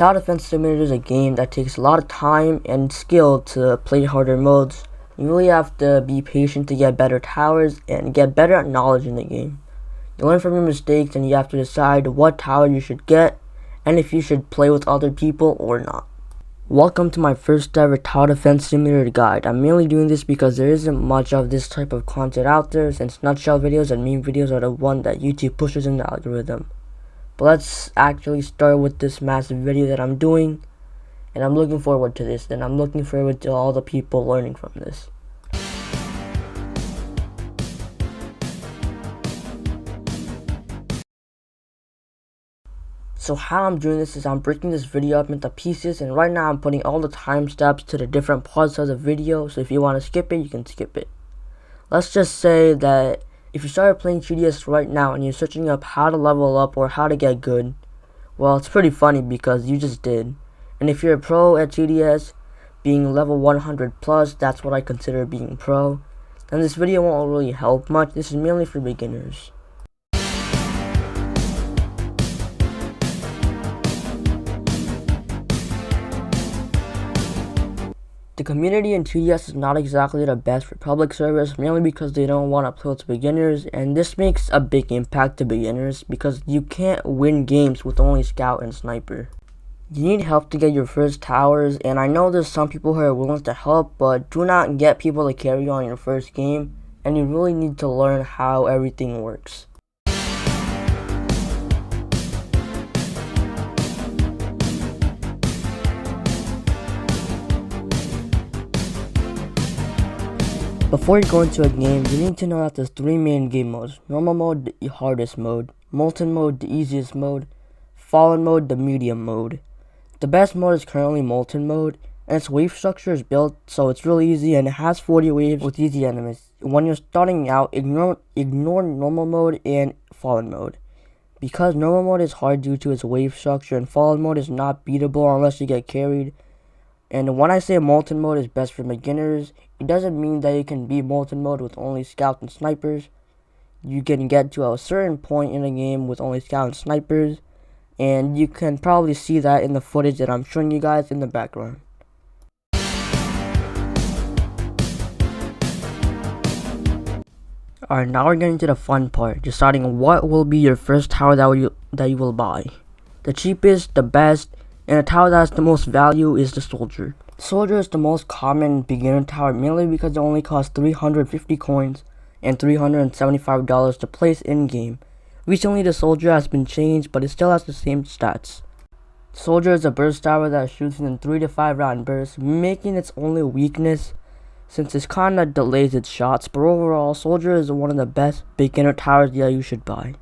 Tower Defense Simulator is a game that takes a lot of time and skill to play harder modes. You really have to be patient to get better towers and get better at knowledge in the game. You learn from your mistakes and you have to decide what tower you should get and if you should play with other people or not. Welcome to my first ever Tower Defense Simulator guide. I'm mainly doing this because there isn't much of this type of content out there, since nutshell videos and meme videos are the one that YouTube pushes in the algorithm. But let's actually start with this massive video that I'm doing, and I'm looking forward to this, and I'm looking forward to all the people learning from this. So how I'm doing this is I'm breaking this video up into pieces, and right now I'm putting all the timestamps to the different parts of the video, so if you want to skip it, you can skip it. Let's just say that if you started playing TDS right now and you're searching up how to level up or how to get good, well, it's pretty funny because you just did. And if you're a pro at TDS, being level 100 plus, that's what I consider being pro, then this video won't really help much. This is mainly for beginners. The community in TDS is not exactly the best for public servers, mainly because they don't want to play with beginners, and this makes a big impact to beginners because you can't win games with only scout and sniper. You need help to get your first towers, and I know there's some people who are willing to help, but do not get people to carry on your first game, and you really need to learn how everything works. Before you go into a game, you need to know that there's 3 main game modes: normal mode, the hardest mode; molten mode, the easiest mode; fallen mode, the medium mode. The best mode is currently molten mode, and its wave structure is built so it's really easy, and it has 40 waves with easy enemies. When you're starting out, ignore normal mode and fallen mode, because normal mode is hard due to its wave structure, and fallen mode is not beatable unless you get carried. And when I say molten mode is best for beginners, it doesn't mean that you can beat molten mode with only scouts and snipers. You can get to a certain point in the game with only scouts and snipers, and you can probably see that in the footage that I'm showing you guys in the background. Alright, now we're getting to the fun part, deciding what will be your first tower that you will buy. The cheapest, the best, and the tower that has the most value is the Soldier. Soldier is the most common beginner tower, mainly because it only costs 350 coins and $375 to place in-game. Recently the Soldier has been changed, but it still has the same stats. Soldier is a burst tower that shoots in 3 to 5 round bursts, making its only weakness since it kinda delays its shots, but overall Soldier is one of the best beginner towers that you should buy.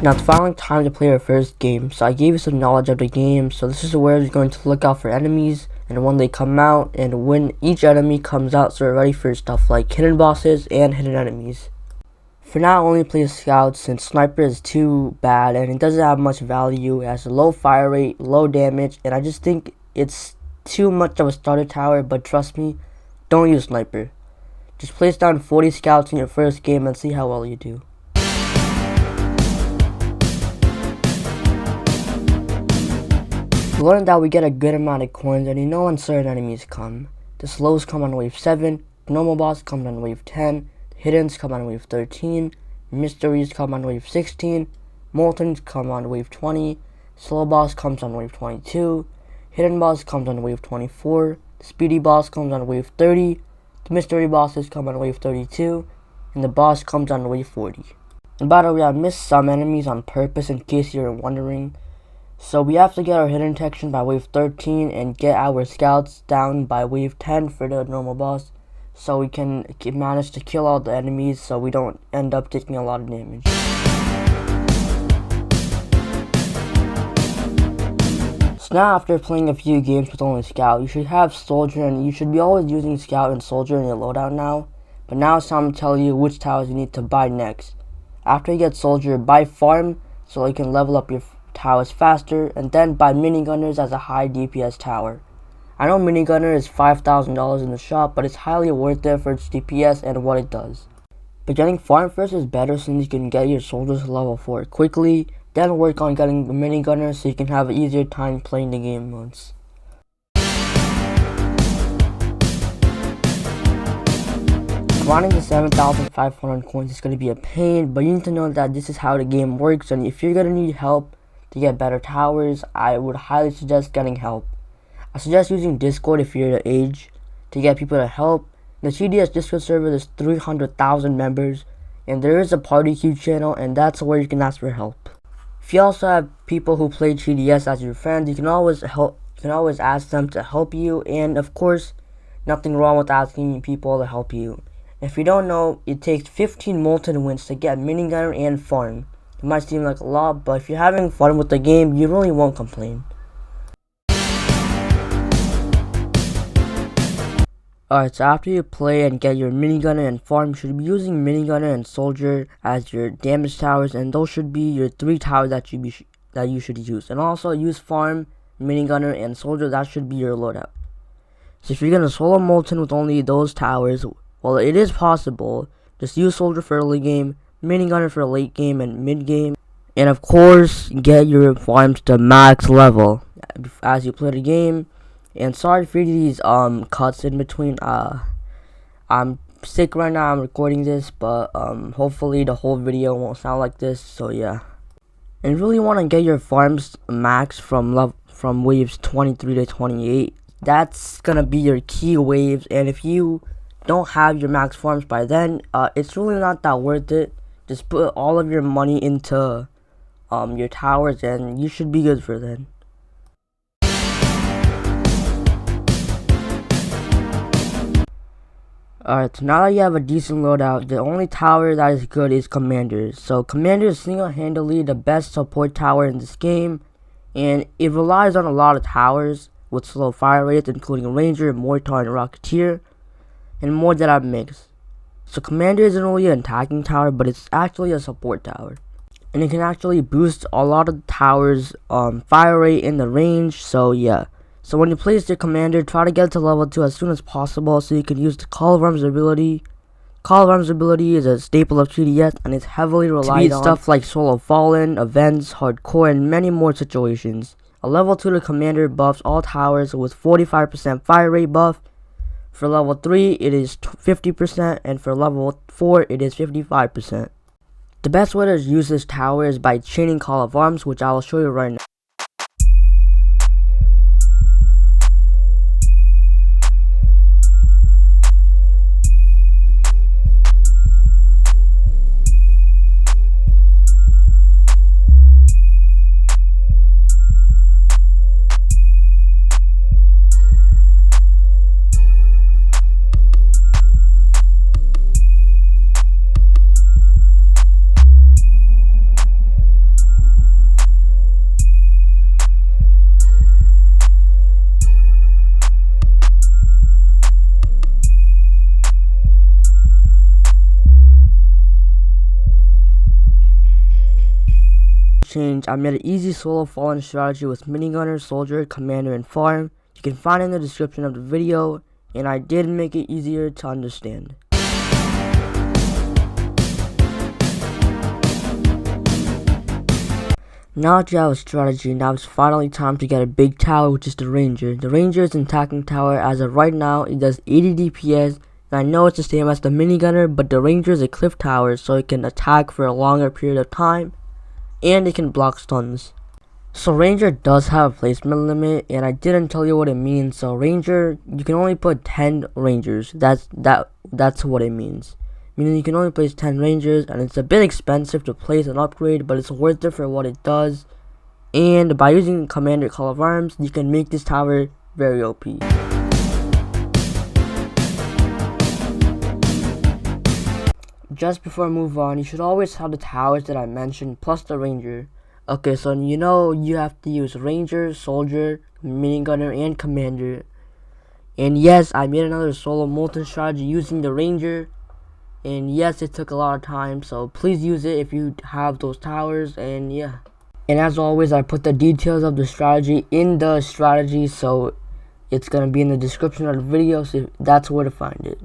Now it's finally time to play our first game, so I gave you some knowledge of the game, so this is where you're going to look out for enemies and when they come out, and when each enemy comes out, so we're ready for stuff like hidden bosses and hidden enemies. For now, I only play scouts since sniper is too bad and it doesn't have much value. It has a low fire rate, low damage, and I just think it's too much of a starter tower, but trust me, don't use sniper. Just place down 40 scouts in your first game and see how well you do. Learn that we get a good amount of coins, and you know when certain enemies come. The slows come on wave 7, normal boss comes on wave 10, hiddens come on wave 13, mysteries come on wave 16, moltens come on wave 20, slow boss comes on wave 22, hidden boss comes on wave 24, the speedy boss comes on wave 30, the mystery bosses come on wave 32, and the boss comes on wave 40. And by the way, I missed some enemies on purpose in case you're wondering. So we have to get our hidden detection by wave 13 and get our scouts down by wave 10 for the normal boss, so we can manage to kill all the enemies so we don't end up taking a lot of damage. So now after playing a few games with only scout, you should have Soldier, and you should be always using scout and Soldier in your loadout now. But now it's time to tell you which towers you need to buy next. After you get Soldier, buy farm so you can level up your towers faster, and then buy minigunners as a high DPS tower. I know minigunner is $5,000 in the shop, but it's highly worth it for its DPS and what it does. But getting farm first is better since you can get your soldiers to level 4 quickly, then work on getting the minigunner so you can have an easier time playing the game modes. Grinding the 7,500 coins is going to be a pain, but you need to know that this is how the game works, and if you're going to need help to get better towers, I would highly suggest getting help. I suggest using Discord if you're the age to get people to help. The GDS Discord server, there's 300,000 members, and there is a party queue channel, and that's where you can ask for help. If you also have people who play GDS as your friends, you can always ask them to help you, and of course, nothing wrong with asking people to help you. If you don't know, it takes 15 Molten wins to get minigunner and farm. It might seem like a lot, but if you're having fun with the game, you really won't complain. Alright, so after you play and get your minigunner and farm, you should be using minigunner and soldier as your damage towers, and those should be your 3 towers that you should use. And also use farm, minigunner, and soldier, that should be your loadout. So if you're gonna solo Molten with only those towers, well, it is possible. Just use soldier for early game, minigunner for late game and mid game, and of course get your farms to max level as you play the game. And sorry for these cuts in between. I'm sick right now. I'm recording this, but hopefully the whole video won't sound like this. So yeah, and you really want to get your farms max from waves 23 to 28. That's gonna be your key waves, and if you don't have your max farms by then, it's really not that worth it. Just put all of your money into your towers, and you should be good for then. Alright, so now that you have a decent loadout, the only tower that is good is Commander. So Commander is single-handedly the best support tower in this game, and it relies on a lot of towers with slow fire rates, including Ranger, Mortar, and Rocketeer, and more that are mixed. So Commander isn't really an attacking tower, but it's actually a support tower, and it can actually boost a lot of the towers fire rate in the range. So yeah, so when you place your Commander, try to get to level 2 as soon as possible so you can use the Call of Arms ability. Call of Arms ability is a staple of GDS, and it's heavily relied on stuff like Solo Fallen, events, hardcore, and many more situations. A level 2 to Commander buffs all towers with 45% fire rate buff. For level 3, it is 50%, and for level 4, it is 55%. The best way to use this tower is by chaining Call of Arms, which I will show you right now. I made an easy solo fallen strategy with minigunner, soldier, commander, and farm. You can find it in the description of the video, and I did make it easier to understand. Now that you have a strategy, now it's finally time to get a big tower, which is the Ranger. The Ranger is an attacking tower. As of right now, it does 80 DPS, and I know it's the same as the minigunner, but the Ranger is a cliff tower, so it can attack for a longer period of time, and it can block stuns. So Ranger does have a placement limit, and I didn't tell you what it means. So Ranger, you can only put 10 Rangers. That's what it means. Meaning you can only place 10 Rangers, and it's a bit expensive to place and upgrade, but it's worth it for what it does. And by using Commander Call of Arms, you can make this tower very OP. Just before I move on, you should always have the towers that I mentioned plus the Ranger. Okay, so you know you have to use Ranger, Soldier, Minigunner, and Commander. And yes, I made another solo Molten strategy using the Ranger. And yes, it took a lot of time, so please use it if you have those towers, and yeah. And as always, I put the details of the strategy in the strategy, so it's gonna be in the description of the video, so that's where to find it.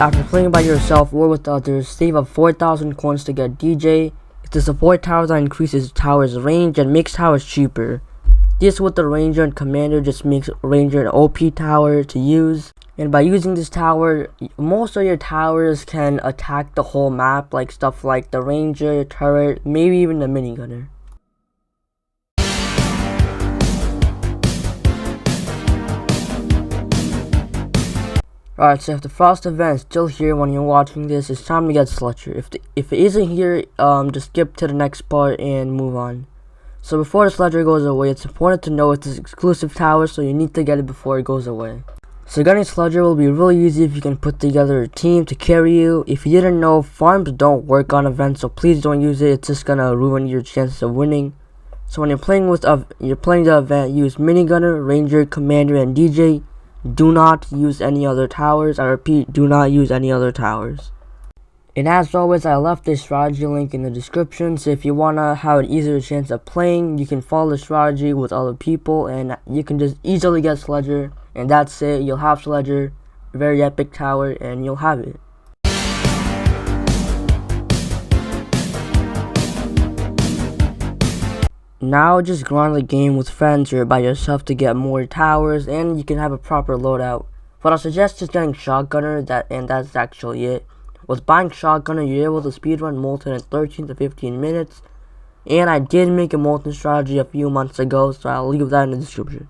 After playing by yourself or with others, save up 4,000 coins to get DJ. It's the support tower that increases tower's range and makes towers cheaper. This with the Ranger and Commander just makes Ranger an OP tower to use. And by using this tower, most of your towers can attack the whole map, like stuff like the Ranger, turret, maybe even the minigunner. Alright, so if the Frost event is still here when you're watching this, it's time to get Sledger. If it isn't here, just skip to the next part and move on. So before the Sledger goes away, it's important to know it's an exclusive tower, so you need to get it before it goes away. So getting Sledger will be really easy if you can put together a team to carry you. If you didn't know, farms don't work on events, so please don't use it. It's just gonna ruin your chances of winning. So when you're playing the event, use Minigunner, Ranger, Commander, and DJ. Do not use any other towers. I repeat, do not use any other towers. And as always, I left this strategy link in the description, so if you wanna have an easier chance of playing, you can follow the strategy with other people and you can just easily get Sledger, and that's it. You'll have Sledger, very epic tower, and you'll have it. Now just grind the game with friends or by yourself to get more towers, and you can have a proper loadout. But I suggest just getting Shotgunner, and that's actually it. With buying Shotgunner, you're able to speedrun Molten in 13 to 15 minutes. And I did make a Molten strategy a few months ago, so I'll leave that in the description.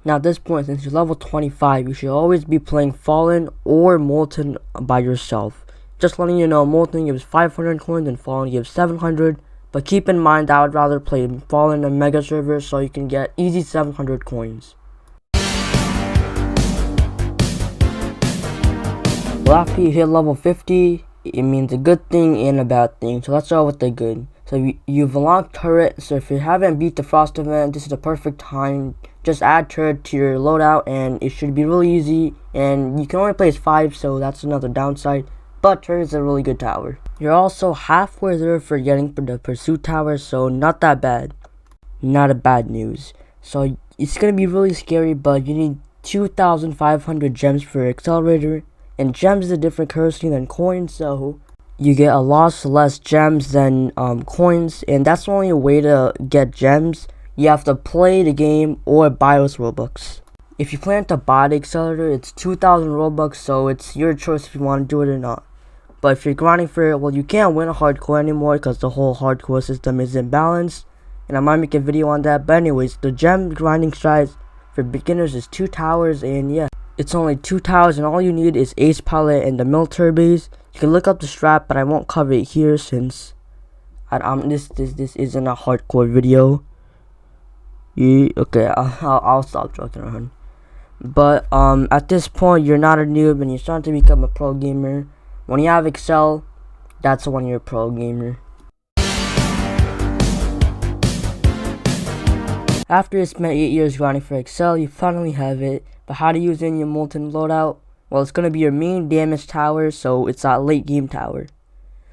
Now at this point, since you're level 25, you should always be playing Fallen or Molten by yourself. Just letting you know, Molten gives 500 coins and Fallen gives 700. But keep in mind that I would rather play Fallen and Mega Server so you can get easy 700 coins. Well, after you hit level 50, it means a good thing and a bad thing. So let's start with the good. So you've unlocked turret. So if you haven't beat the Frost event, this is the perfect time. Just add turret to your loadout and it should be really easy. And you can only place 5, so that's another downside. But turret is a really good tower. You're also halfway there for getting the pursuit tower, so not that bad. Not a bad news. So it's gonna be really scary, but you need 2,500 gems for accelerator. And gems is a different currency than coins, so you get a lot less gems than coins, and that's only a way to get gems. You have to play the game or buy those Robux. If you plan to buy the accelerator, it's 2,000 Robux, so it's your choice if you want to do it or not. But if you're grinding for it, well, you can't win a hardcore anymore because the whole hardcore system isn't balanced, and I might make a video on that. But anyways, the gem grinding strat for beginners is 2 towers, and yeah. It's only 2 towers, and all you need is Ace Pilot and the military base. You can look up the strat, but I won't cover it here since this isn't a hardcore video. Yeah, okay, I'll stop joking around. But at this point, you're not a noob, and you're starting to become a pro gamer. When you have Excel, that's when you're a pro gamer. After you spent 8 years grinding for Excel, you finally have it. But how to use it in your Molten loadout? Well, it's going to be your main damage tower, so it's that late game tower.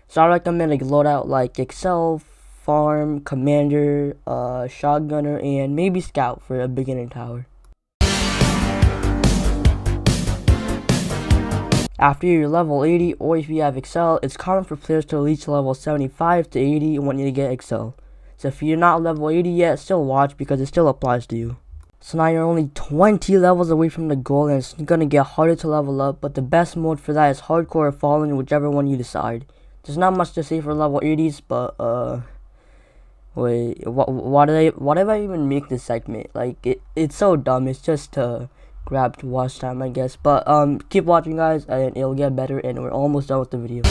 So I recommend a loadout like Excel, Farm, Commander, Shotgunner, and maybe Scout for a beginning tower. After you're level 80, or if you have Excel, it's common for players to reach level 75 to 80 when you get Excel. So if you're not level 80 yet, still watch because it still applies to you. So now you're only 20 levels away from the goal, and it's gonna get harder to level up, but the best mode for that is hardcore or fallen, whichever one you decide. There's not much to say for level 80s, but wait, why did I even make this segment? Like, it's so dumb. It's just to grab watch time, I guess. But keep watching, guys, and it'll get better, and we're almost done with the video.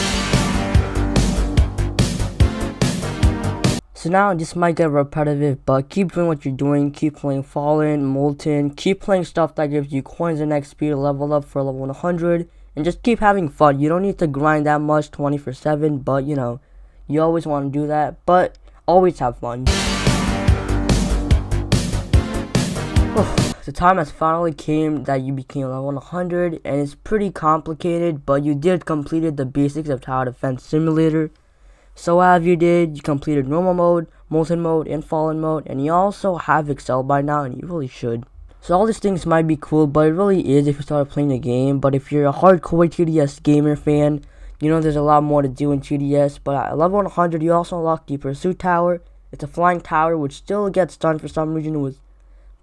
So now this might get repetitive, but keep doing what you're doing. Keep playing Fallen, Molten, keep playing stuff that gives you coins and XP to level up for level 100, and just keep having fun. You don't need to grind that much 24/7, but you know, you always want to do that, but always have fun. The time has finally came that you became level 100, and it's pretty complicated, but you did completed the basics of Tower Defense Simulator. So as you did, you completed normal mode, Molten mode, and Fallen mode, and you also have Excel by now, and you really should. So all these things might be cool, but it really is if you start playing the game. But if you're a hardcore TDS gamer fan, you know there's a lot more to do in TDS. But at level 100, you also unlock the Pursuit Tower. It's a flying tower, which still gets stunned for some reason,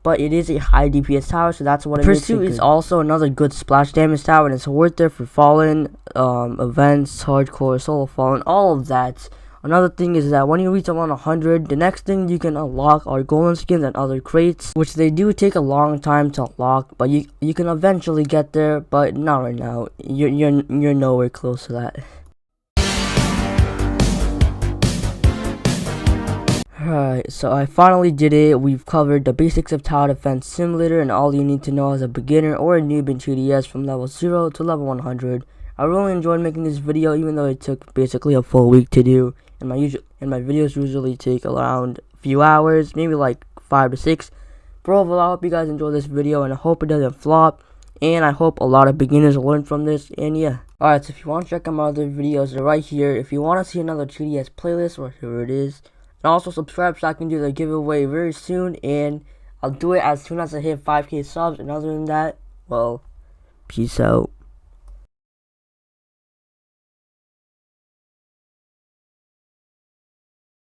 but it is a high DPS tower, so that's what it makes it good. Pursuit is also another good splash damage tower, and it's worth it for Fallen, events, hardcore, solo Fallen, all of that. Another thing is that when you reach around 100, the next thing you can unlock are golden skins and other crates, which they do take a long time to unlock, but you can eventually get there, but not right now. You're nowhere close to that. Alright, so I finally did it. We've covered the basics of Tower Defense Simulator and all you need to know as a beginner or a noob in TDS from level 0 to level 100. I really enjoyed making this video, even though it took basically a full week to do. And my videos usually take around a few hours, maybe like 5 to 6. But overall, I hope you guys enjoyed this video, and I hope it doesn't flop. And I hope a lot of beginners learn from this, and yeah. Alright, so if you want to check out my other videos, they're right here. If you want to see another TDS playlist, well, here it is. And also subscribe so I can do the giveaway very soon, and I'll do it as soon as I hit 5k subs. And other than that, well, peace out.